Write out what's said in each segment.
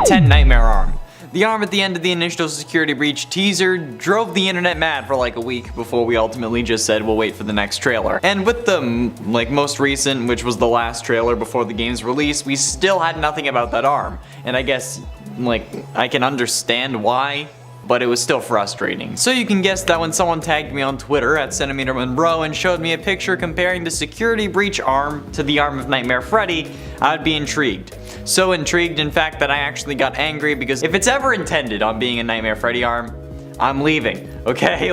10 Nightmare Arm. The arm at the end of the initial security breach teaser drove the internet mad for like a week before we ultimately just said we'll wait for the next trailer. And with the most recent, which was the last trailer before the game's release, we still had nothing about that arm. And I guess I can understand why, but it was still frustrating. So you can guess that when someone tagged me on Twitter at Centimeter Monroe and showed me a picture comparing the security breach arm to the arm of Nightmare Freddy, I'd be intrigued. So intrigued, in fact, that I actually got angry because if it's ever intended on being a Nightmare Freddy arm, I'm leaving, okay?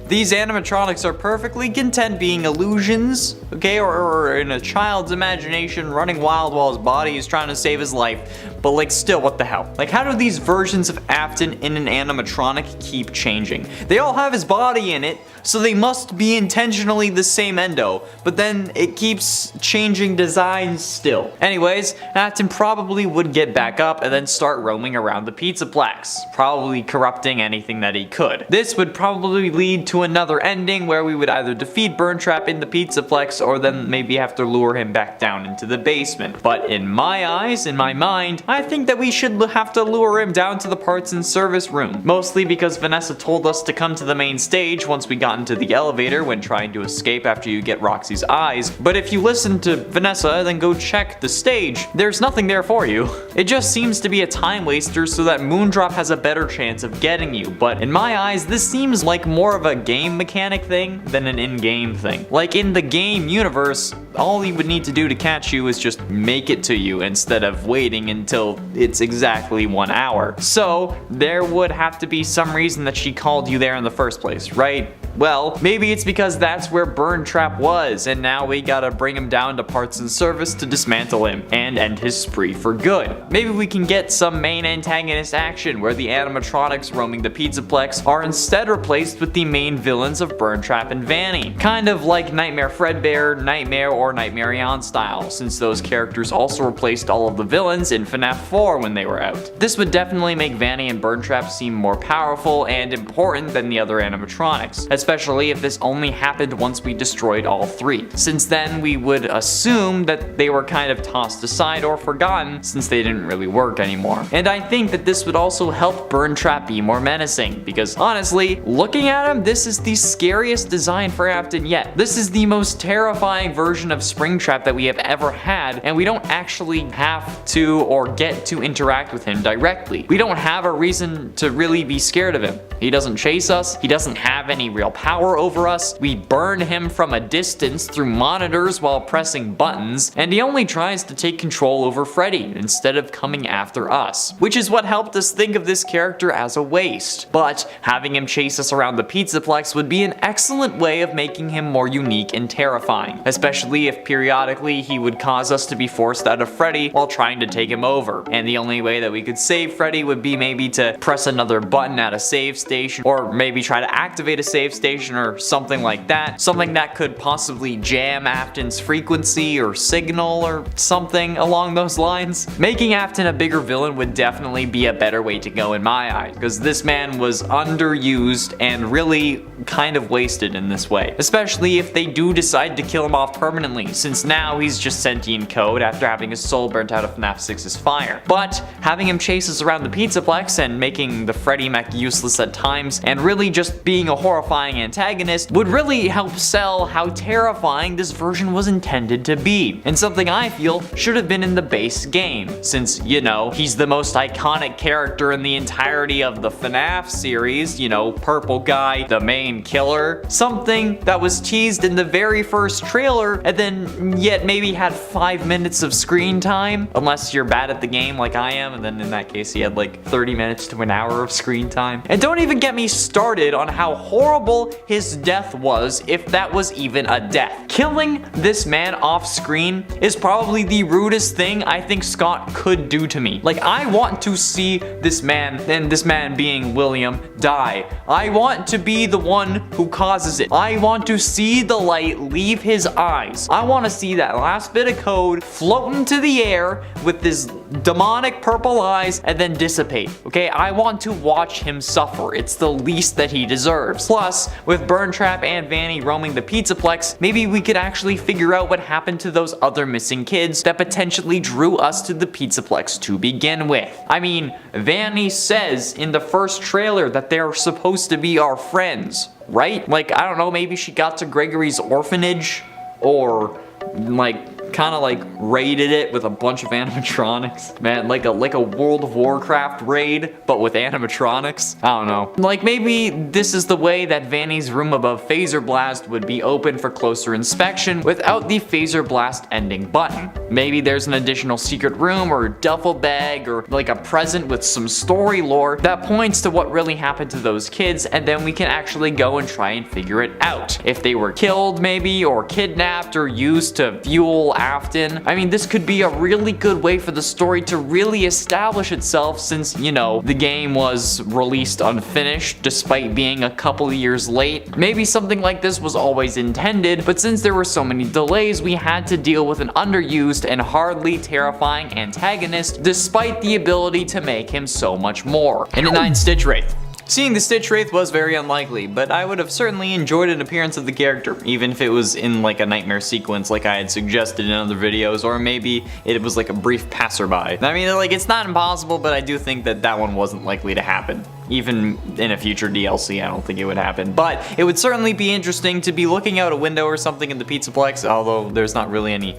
These animatronics are perfectly content being illusions, okay? Or in a child's imagination running wild while his body is trying to save his life. But still, what the hell? How do these versions of Afton in an animatronic keep changing? They all have his body in it, so they must be intentionally the same endo, but then it keeps changing designs still. Anyways, Afton probably would get back up and then start roaming around the Pizzaplex, probably corrupting anything that he could. This would probably lead to another ending where we would either defeat Burntrap in the Pizzaplex or then maybe have to lure him back down into the basement. But in my eyes, in my mind, I think that we should have to lure him down to the parts and service room. Mostly because Vanessa told us to come to the main stage once we got into the elevator when trying to escape after you get Roxy's eyes. But if you listen to Vanessa, then go check the stage, there's nothing there for you. It just seems to be a time waster so that Moondrop has a better chance of getting you. But in my eyes, this seems like more of a game mechanic thing than an in-game thing. In the game universe, all he would need to do to catch you is just make it to you instead of waiting until it's exactly 1 hour. So there would have to be some reason that she called you there in the first place, right? Well, maybe it's because that's where Burntrap was, and now we gotta bring him down to parts and service to dismantle him and end his spree for good. Maybe we can get some main antagonist action where the animatronics roaming the Pizzaplex are instead replaced with the main villains of Burntrap and Vanny. Kind of like Nightmare Fredbear, Nightmare, or Nightmarion style, since those characters also replaced all of the villains in FNAF 4 when they were out. This would definitely make Vanny and Burntrap seem more powerful and important than the other animatronics, especially if this only happened once we destroyed all 3. Since then, we would assume that they were kind of tossed aside or forgotten since they didn't really work anymore. And I think that this would also help Burntrap be more menacing, because honestly, looking at him, this is the scariest design for Afton yet. This is the most terrifying version of Springtrap that we have ever had, and we don't actually have to or get to interact with him directly. We don't have a reason to really be scared of him. He doesn't chase us, he doesn't have any real power over us, we burn him from a distance through monitors while pressing buttons, and he only tries to take control over Freddy instead of coming after us, which is what helped us think of this character as a waste. But having him chase us around the Pizzaplex would be an excellent way of making him more unique and terrifying, especially if periodically he would cause us to be forced out of Freddy while trying to take him over, and the only way that we could save Freddy would be maybe to press another button at a save station, or maybe try to activate a save station or something like that. Something that could possibly jam Afton's frequency or signal or something along those lines. Making Afton a bigger villain would definitely be a better way to go in my eyes, because this man was underused and really kind of wasted in this way. Especially if they do decide to kill him off permanently, since now he's just sentient code after having his soul burnt out of FNAF 6's fire. But having him chase us around the Pizzaplex and making the Freddy mech useless at times and really just being a horrifying antagonist would really help sell how terrifying this version was intended to be, and something I feel should have been in the base game, since, you know, he's the most iconic character in the entirety of the FNAF series, you know, purple guy, the main killer, something that was teased in the very first trailer and then yet maybe had 5 minutes of screen time, unless you're bad at the game like I am, and then in that case he had 30 minutes to an hour of screen time. And don't even get me started on how horrible his death was, if that was even a death. Killing this man off screen is probably the rudest thing I think Scott could do to me. I want to see this man, and this man being William, die. I want to be the one who causes it. I want to see the light leave his eyes. I want to see that last bit of code float into the air with this demonic purple eyes and then dissipate. Okay, I want to watch him suffer. It's the least that he deserves. Plus, with Burntrap and Vanny roaming the Pizzaplex, maybe we could actually figure out what happened to those other missing kids that potentially drew us to the Pizzaplex to begin with. I mean, Vanny says in the first trailer that they're supposed to be our friends, right? Like, I don't know, maybe she got to Gregory's orphanage, or like kind of like raided it with a bunch of animatronics. Man, like a World of Warcraft raid, but with animatronics. I don't know. Like maybe this is the way that Vanny's room above Phaser Blast would be open for closer inspection without the Phaser Blast ending button. Maybe there's an additional secret room or duffel bag or like a present with some story lore that points to what really happened to those kids, and then we can actually go and try and figure it out. If they were killed maybe, or kidnapped, or used to fuel Afton. I mean, this could be a really good way for the story to really establish itself, since, you know, the game was released unfinished despite being a couple years late. Maybe something like this was always intended, but since there were so many delays, we had to deal with an underused and hardly terrifying antagonist despite the ability to make him so much more. And a 9 Stitch Wraith. Seeing the Stitch Wraith was very unlikely, but I would have certainly enjoyed an appearance of the character, even if it was in like a nightmare sequence like I had suggested in other videos, or maybe it was like a brief passerby. I mean, like, it's not impossible, but I do think that that one wasn't likely to happen. Even in a future DLC, I don't think it would happen. But it would certainly be interesting to be looking out a window or something in the Pizzaplex, although there's not really any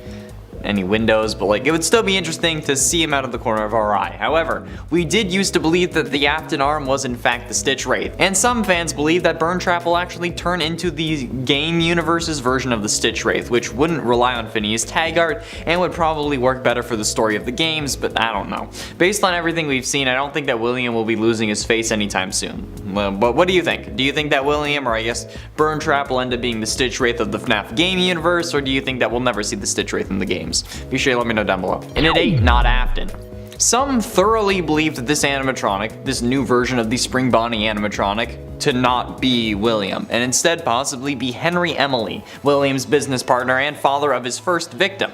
windows, but like, it would still be interesting to see him out of the corner of our eye. However, we did used to believe that the Afton arm was in fact the Stitch Wraith, and some fans believe that Burntrap will actually turn into the game universe's version of the Stitch Wraith, which wouldn't rely on Phineas tag art and would probably work better for the story of the games, but I don't know. Based on everything we've seen, I don't think that William will be losing his face anytime soon. But what do you think? Do you think that William, or I guess Burntrap, will end up being the Stitch Wraith of the FNAF game universe, or do you think that we'll never see the Stitch Wraith in the games? Be sure to let me know down below. And it ain't not Afton. Some thoroughly believe that this animatronic, this new version of the Spring Bonnie animatronic, to not be William, and instead possibly be Henry Emily, William's business partner and father of his first victim.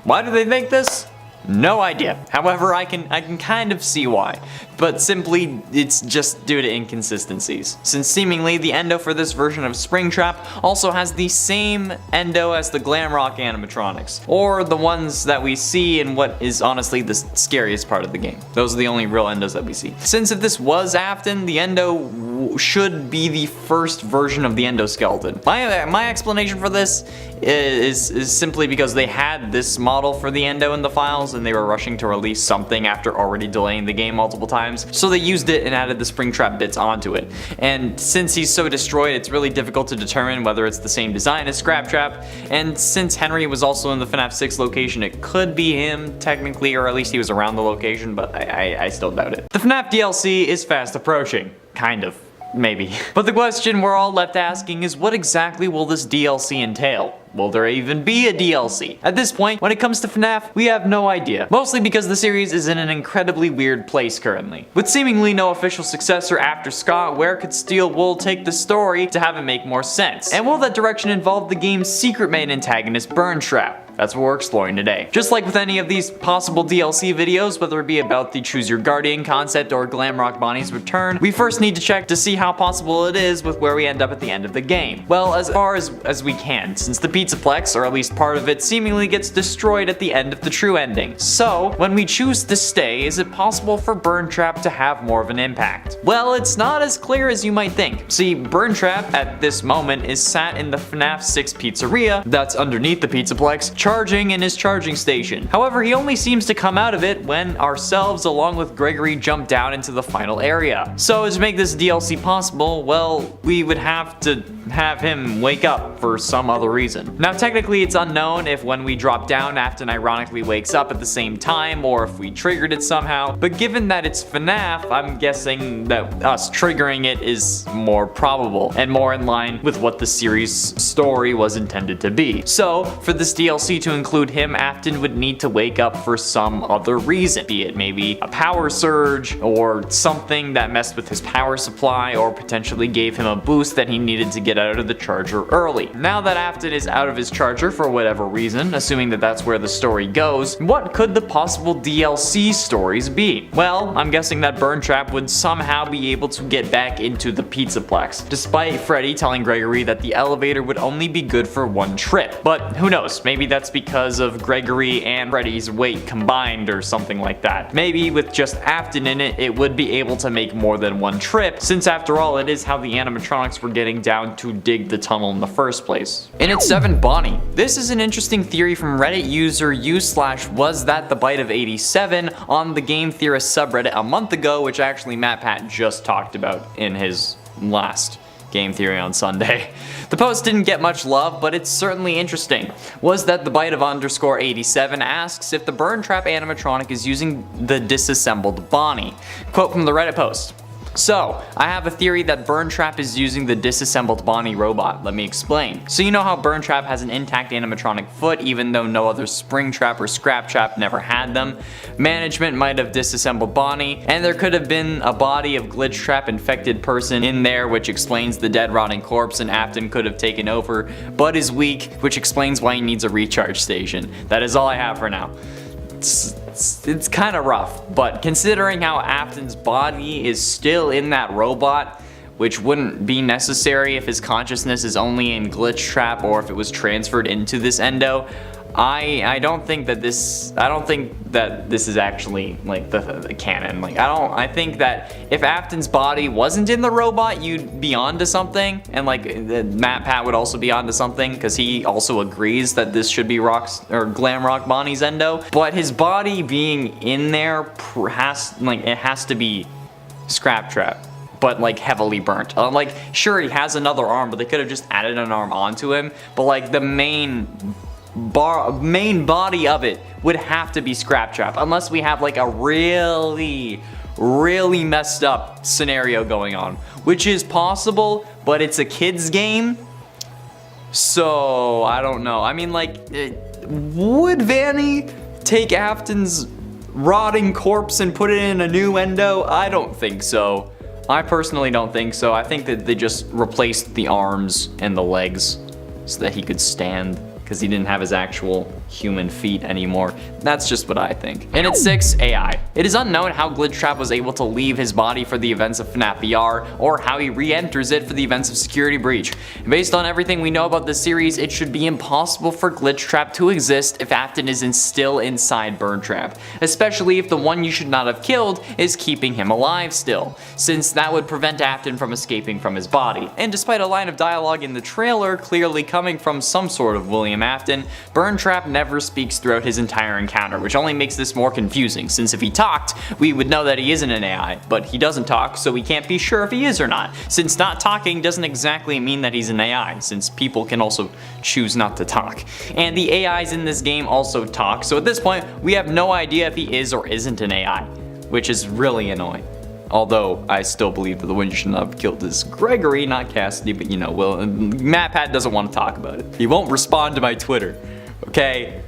Why do they think this? No idea. However, I can kind of see why, but simply it's just due to inconsistencies, since seemingly the endo for this version of Springtrap also has the same endo as the Glamrock animatronics, or the ones that we see in what is honestly the scariest part of the game. Those are the only real endos that we see. Since if this was Afton, the endo should be the first version of the endoskeleton. My explanation for this is simply because they had this model for the endo in the files and they were rushing to release something after already delaying the game multiple times, so they used it and added the Springtrap bits onto it. And since he's so destroyed, it's really difficult to determine whether it's the same design as Scraptrap, and since Henry was also in the FNAF 6 location, it could be him technically, or at least he was around the location, but I still doubt it. The FNAF DLC is fast approaching. Kind of. Maybe. But the question we're all left asking is, what exactly will this DLC entail? Will there even be a DLC? At this point, when it comes to FNAF, we have no idea. Mostly because the series is in an incredibly weird place currently. With seemingly no official successor after Scott, where could Steel Wool take the story to have it make more sense? And will that direction involve the game's secret main antagonist, Burntrap? That's what we're exploring today. Just like with any of these possible DLC videos, whether it be about the Choose Your Guardian concept or Glamrock Bonnie's return, we first need to check to see how possible it is with where we end up at the end of the game. Well, as far as we can, since the Pizzaplex, or at least part of it, seemingly gets destroyed at the end of the true ending. So, when we choose to stay, is it possible for Burntrap to have more of an impact? Well, it's not as clear as you might think. See, Burntrap, at this moment, is sat in the FNAF 6 pizzeria that's underneath the Pizzaplex, charging in his charging station. However, he only seems to come out of it when ourselves along with Gregory jump down into the final area. So to make this DLC possible, well, we would have to have him wake up for some other reason. Now technically it's unknown if when we drop down Afton ironically wakes up at the same time, or if we triggered it somehow, but given that it's FNAF, I'm guessing that us triggering it is more probable and more in line with what the series story was intended to be. So for this DLC DLC to include him, Afton would need to wake up for some other reason, be it maybe a power surge or something that messed with his power supply or potentially gave him a boost that he needed to get out of the charger early. Now that Afton is out of his charger for whatever reason, assuming that that's where the story goes, what could the possible DLC stories be? Well, I'm guessing that Burntrap would somehow be able to get back into the Pizzaplex, despite Freddy telling Gregory that the elevator would only be good for one trip. But who knows, maybe that's because of Gregory and Freddy's weight combined or something like that. Maybe with just Afton in it, it would be able to make more than one trip, since after all it is how the animatronics were getting down to dig the tunnel in the first place. And it's 7 Bonnie. This is an interesting theory from Reddit user u/was that the bite of 87 on the Game Theorist subreddit a month ago, which actually MatPat just talked about in his last Game Theory on Sunday. The post didn't get much love, but it's certainly interesting. Was that the bite of _87 asks if the Burntrap animatronic is using the disassembled Bonnie. Quote from the Reddit post. So, I have a theory that Burntrap is using the disassembled Bonnie robot. Let me explain. So you know how Burntrap has an intact animatronic foot even though no other Springtrap or Scraptrap never had them? Management might have disassembled Bonnie, and there could have been a body of Glitchtrap infected person in there, which explains the dead rotting corpse, and Afton could have taken over, but is weak, which explains why he needs a recharge station. That is all I have for now. It's kind of rough, but considering how Afton's body is still in that robot, which wouldn't be necessary if his consciousness is only in Glitchtrap or if it was transferred into this endo, I don't think that this is actually like the canon. Like I think that if Afton's body wasn't in the robot, you'd be onto something, and like MatPat would also be onto something because he also agrees that this should be Glamrock Bonnie's endo. But his body being in there has to be Scraptrap, but like heavily burnt. Like sure he has another arm, but they could have just added an arm onto him. But like the main body of it would have to be Scraptrap, unless we have like a really messed up scenario going on, which is possible, but it's a kid's game, so I don't know. I mean, like, would Vanny take Afton's rotting corpse and put it in a new endo? I don't think so. I personally don't think so. I think that they just replaced the arms and the legs so that he could stand, because he didn't have his actual human feet anymore. That's just what I think. And at 6, AI. It is unknown how Glitchtrap was able to leave his body for the events of FNAF VR, or how he re-enters it for the events of Security Breach. Based on everything we know about this series, it should be impossible for Glitchtrap to exist if Afton is still inside Burntrap, especially if the one you should not have killed is keeping him alive still, since that would prevent Afton from escaping from his body. And despite a line of dialogue in the trailer clearly coming from some sort of William Afton, Burntrap never speaks throughout his entire encounter, which only makes this more confusing, since if he talked, we would know that he isn't an AI, but he doesn't talk, so we can't be sure if he is or not, since not talking doesn't exactly mean that he's an AI, since people can also choose not to talk. And the AIs in this game also talk, so at this point, we have no idea if he is or isn't an AI, which is really annoying. Although, I still believe that the one you should not have killed is Gregory, not Cassidy, but you know, MatPat doesn't want to talk about it. He won't respond to my Twitter, okay?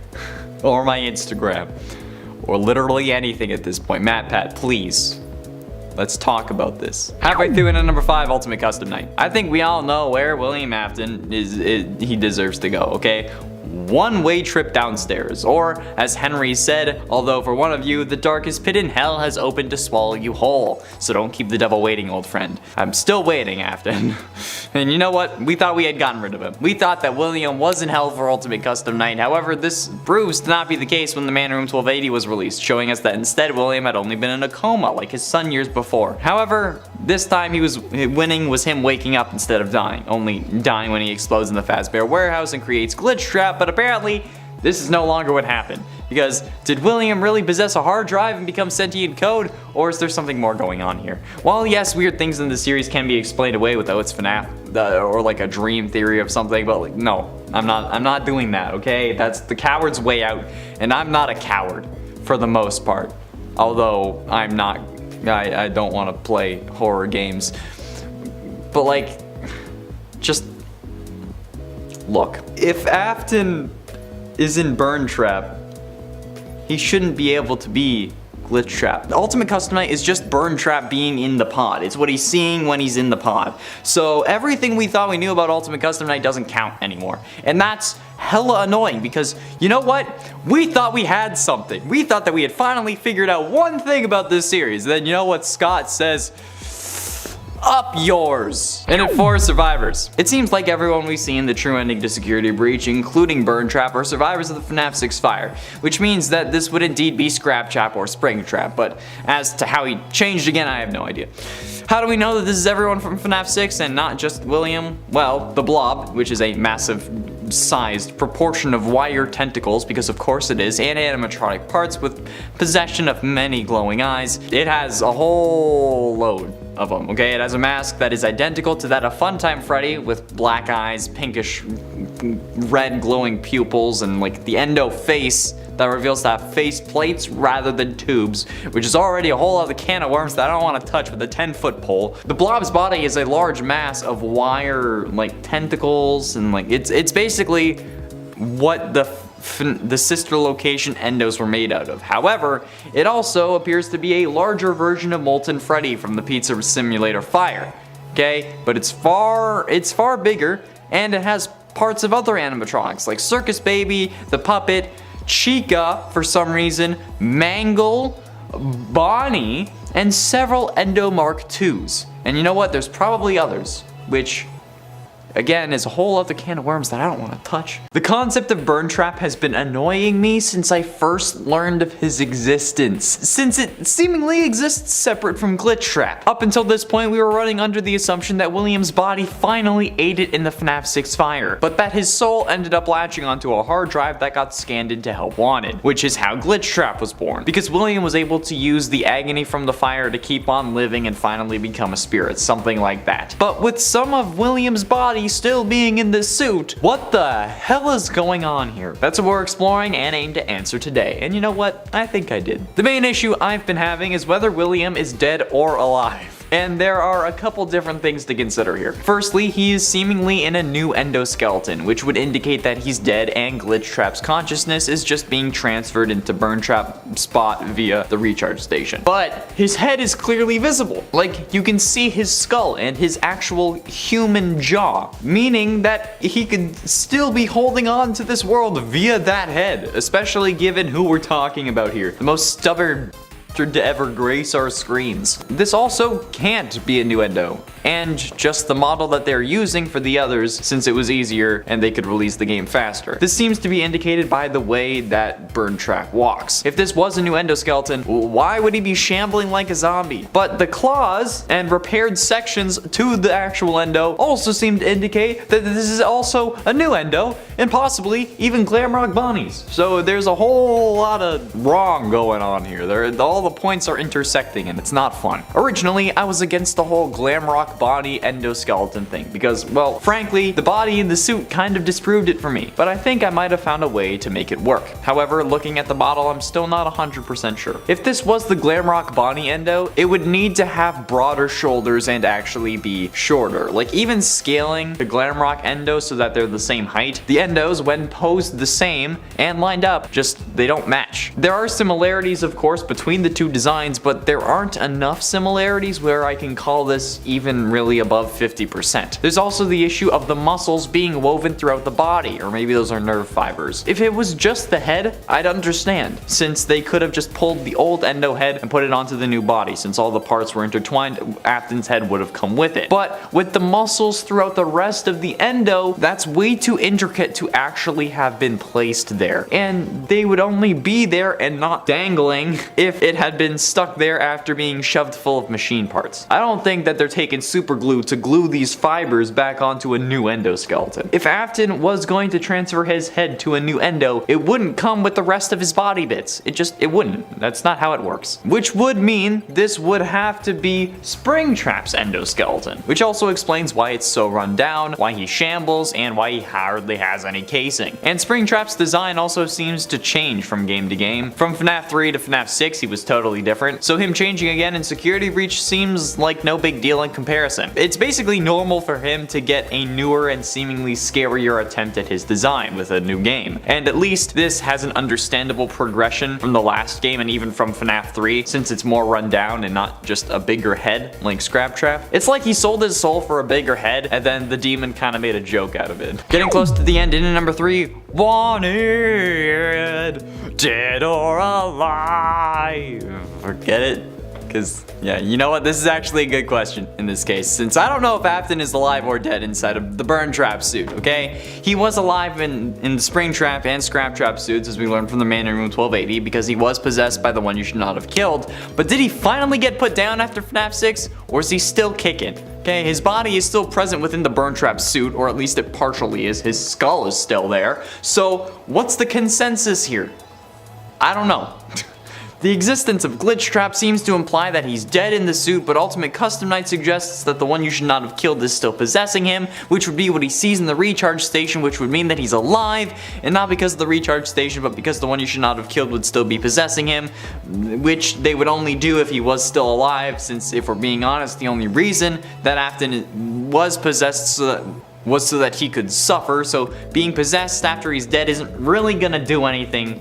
Or my Instagram. Or literally anything at this point. MatPat, please. Let's talk about this. Halfway through into number 5, Ultimate Custom Night. I think we all know where William Afton he deserves to go, okay? One-way trip downstairs, or as Henry said, although for one of you, the darkest pit in hell has opened to swallow you whole, so don't keep the devil waiting, old friend. I'm still waiting, Afton. And you know what? We thought we had gotten rid of him. We thought that William was in hell for Ultimate Custom Night. However, this proves to not be the case when the Man Room 1280 was released, showing us that instead William had only been in a coma like his son years before. However, this time winning was him waking up instead of dying, only dying when he explodes in the Fazbear warehouse and creates Glitchtrap, but apparently this is no longer what happened. Because did William really possess a hard drive and become sentient code, or is there something more going on here? While yes, weird things in the series can be explained away with it's FNAF, or like a dream theory of something, but like, no, I'm not doing that, okay? That's the coward's way out, and I'm not a coward for the most part. Although I don't want to play horror games. But like, just look, if Afton is in Burntrap, he shouldn't be able to be Glitchtrap. The Ultimate Custom Night is just Burntrap being in the pod. It's what he's seeing when he's in the pod. So everything we thought we knew about Ultimate Custom Night doesn't count anymore. And that's hella annoying because, you know what? We thought we had something. We thought that we had finally figured out one thing about this series. Then you know what Scott says? Up yours! And at 4 survivors. It seems like everyone we've seen the true ending to Security Breach, including Burntrap, are survivors of the FNAF 6 fire, which means that this would indeed be Scraptrap or Springtrap, but as to how he changed again, I have no idea. How do we know that this is everyone from FNAF 6 and not just William? Well, the Blob, which is a massive sized proportion of wire tentacles, because of course it is, and animatronic parts with possession of many glowing eyes. It has a whole load of them, okay? It has a mask that is identical to that of Funtime Freddy with black eyes, pinkish red glowing pupils, and like the endo face that reveals to have face plates rather than tubes, which is already a whole other can of worms that I don't want to touch with a 10-foot pole. The Blob's body is a large mass of wire like tentacles, and like it's basically what the sister location endos were made out of. However, it also appears to be a larger version of Molten Freddy from the Pizza Simulator Fire. Okay, but it's far bigger, and it has parts of other animatronics like Circus Baby, the Puppet, Chica for some reason, Mangle, Bonnie, and several Endo Mark IIs. And you know what? There's probably others, which again is a whole other can of worms that I don't want to touch. The concept of Burntrap has been annoying me since I first learned of his existence, since it seemingly exists separate from Glitchtrap. Up until this point, we were running under the assumption that William's body finally aided in the FNAF 6 fire, but that his soul ended up latching onto a hard drive that got scanned into Help Wanted, which is how Glitchtrap was born, because William was able to use the agony from the fire to keep on living and finally become a spirit, something like that. But with some of William's body still being in this suit, what the hell is going on here? That's what we're exploring and aim to answer today. And you know what? I think I did. The main issue I've been having is whether William is dead or alive. And there are a couple different things to consider here. Firstly, he is seemingly in a new endoskeleton, which would indicate that he's dead and Glitchtrap's consciousness is just being transferred into Burntrap's spot via the recharge station. But his head is clearly visible. Like, you can see his skull and his actual human jaw, meaning that he could still be holding on to this world via that head, especially given who we're talking about here. The most stubborn to ever grace our screens. This also can't be a new endo, and just the model that they're using for the others since it was easier and they could release the game faster. This seems to be indicated by the way that Burntrap walks. If this was a new endoskeleton, why would he be shambling like a zombie? But the claws and repaired sections to the actual endo also seem to indicate that this is also a new endo, and possibly even Glamrock Bonnie's. So there's a whole lot of wrong going on here. All the points are intersecting and it's not fun. Originally, I was against the whole Glamrock Bonnie endoskeleton thing because, well, frankly, the body in the suit kind of disproved it for me, but I think I might have found a way to make it work. However, looking at the model, I'm still not 100% sure. If this was the Glamrock Bonnie endo, it would need to have broader shoulders and actually be shorter. Like, even scaling the Glamrock endo so that they're the same height, the endos, when posed the same and lined up, just they don't match. There are similarities, of course, between the two designs, but there aren't enough similarities where I can call this even really above 50%. There's also the issue of the muscles being woven throughout the body, or maybe those are nerve fibers. If it was just the head, I'd understand, since they could have just pulled the old endo head and put it onto the new body. Since all the parts were intertwined, Afton's head would have come with it. But with the muscles throughout the rest of the endo, that's way too intricate to actually have been placed there. And they would only be there and not dangling if it had been stuck there after being shoved full of machine parts. I don't think that they're taking super glue to glue these fibers back onto a new endoskeleton. If Afton was going to transfer his head to a new endo, it wouldn't come with the rest of his body bits. It wouldn't. That's not how it works. Which would mean this would have to be Springtrap's endoskeleton, which also explains why it's so run down, why he shambles, and why he hardly has any casing. And Springtrap's design also seems to change from game to game. From FNAF 3 to FNAF 6, he was totally different, so him changing again in Security Breach seems like no big deal in comparison. It's basically normal for him to get a newer and seemingly scarier attempt at his design with a new game. And at least this has an understandable progression from the last game and even from FNAF 3, since it's more run down and not just a bigger head like Trap. It's like he sold his soul for a bigger head and then the demon kind of made a joke out of it. Getting close to the end, in at number 3, Wanted, dead or alive. Forget it. Because, yeah, you know what? This is actually a good question in this case, since I don't know if Afton is alive or dead inside of the Burntrap suit, okay? He was alive in the Springtrap and Scraptrap suits, as we learned from the man in room 1280, because he was possessed by the one you should not have killed. But did he finally get put down after FNAF 6, or is he still kicking? Okay, his body is still present within the Burntrap suit, or at least it partially is. His skull is still there. So, what's the consensus here? I don't know. The existence of Glitchtrap seems to imply that he's dead in the suit, but Ultimate Custom Night suggests that the one you should not have killed is still possessing him, which would be what he sees in the recharge station, which would mean that he's alive, and not because of the recharge station, but because the one you should not have killed would still be possessing him, which they would only do if he was still alive, since if we're being honest, the only reason that Afton was possessed was so that he could suffer, so being possessed after he's dead isn't really gonna do anything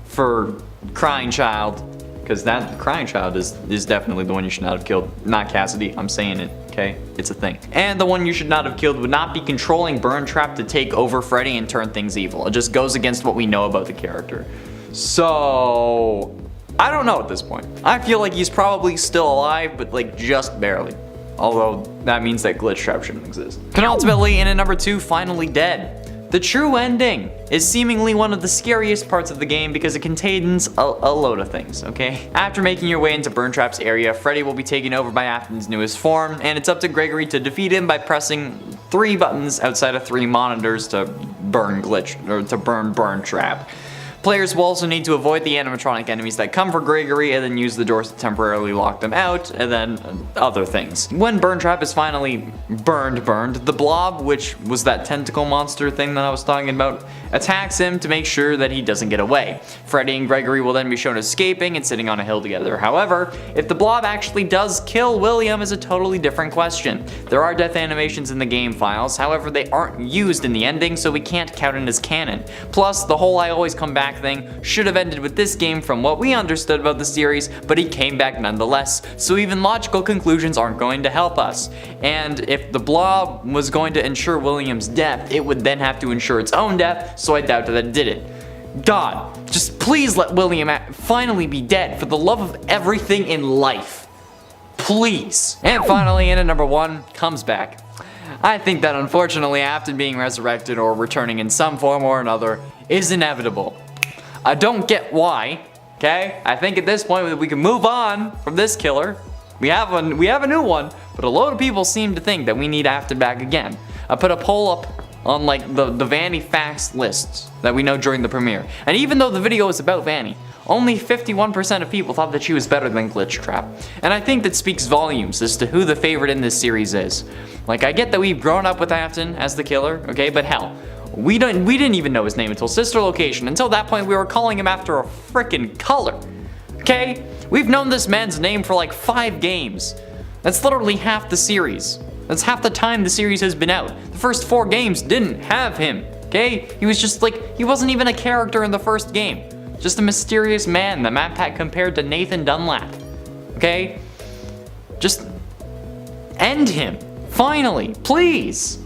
for Crying Child, because that Crying Child is definitely the one you should not have killed, not Cassidy. I'm saying it, okay? It's a thing. And the one you should not have killed would not be controlling Burntrap to take over Freddy and turn things evil. It just goes against what we know about the character. So, I don't know at this point. I feel like he's probably still alive, but like just barely. Although, that means that Glitchtrap shouldn't exist. Penultimately, in at number 2, Finally Dead. The true ending is seemingly one of the scariest parts of the game because it contains a load of things, okay? After making your way into Burntrap's area, Freddy will be taken over by Afton's newest form, and it's up to Gregory to defeat him by pressing 3 buttons outside of 3 monitors to burn Burntrap. Players will also need to avoid the animatronic enemies that come for Gregory and then use the doors to temporarily lock them out, and then other things. When Burntrap is finally burned, the blob, which was that tentacle monster thing that I was talking about, attacks him to make sure that he doesn't get away. Freddy and Gregory will then be shown escaping and sitting on a hill together. However, if the blob actually does kill William is a totally different question. There are death animations in the game files, however they aren't used in the ending, so we can't count it as canon. Plus, the whole I always come back thing should have ended with this game from what we understood about the series, but he came back nonetheless, so even logical conclusions aren't going to help us. And if the blob was going to ensure William's death, it would then have to ensure its own death, so I doubt that it did it. God, just please let William finally be dead for the love of everything in life. Please. And finally, in at number 1, comes back. I think that unfortunately Afton being resurrected or returning in some form or another is inevitable. I don't get why, okay? I think at this point we can move on from this killer. We have a new one, but a load of people seem to think that we need Afton back again. I put a poll up on like the Vanny facts lists that we know during the premiere. And even though the video is about Vanny, only 51% of people thought that she was better than Glitchtrap. And I think that speaks volumes as to who the favorite in this series is. Like, I get that we've grown up with Afton as the killer, okay, but hell, we didn't even know his name until Sister Location. Until that point, we were calling him after a frickin' color, okay? We've known this man's name for like 5 games. That's literally half the series. That's half the time the series has been out. The first 4 games didn't have him, okay? He was just like, he wasn't even a character in the first game. Just a mysterious man that Matt Pat compared to Nathan Dunlap, okay? Just end him, finally, please.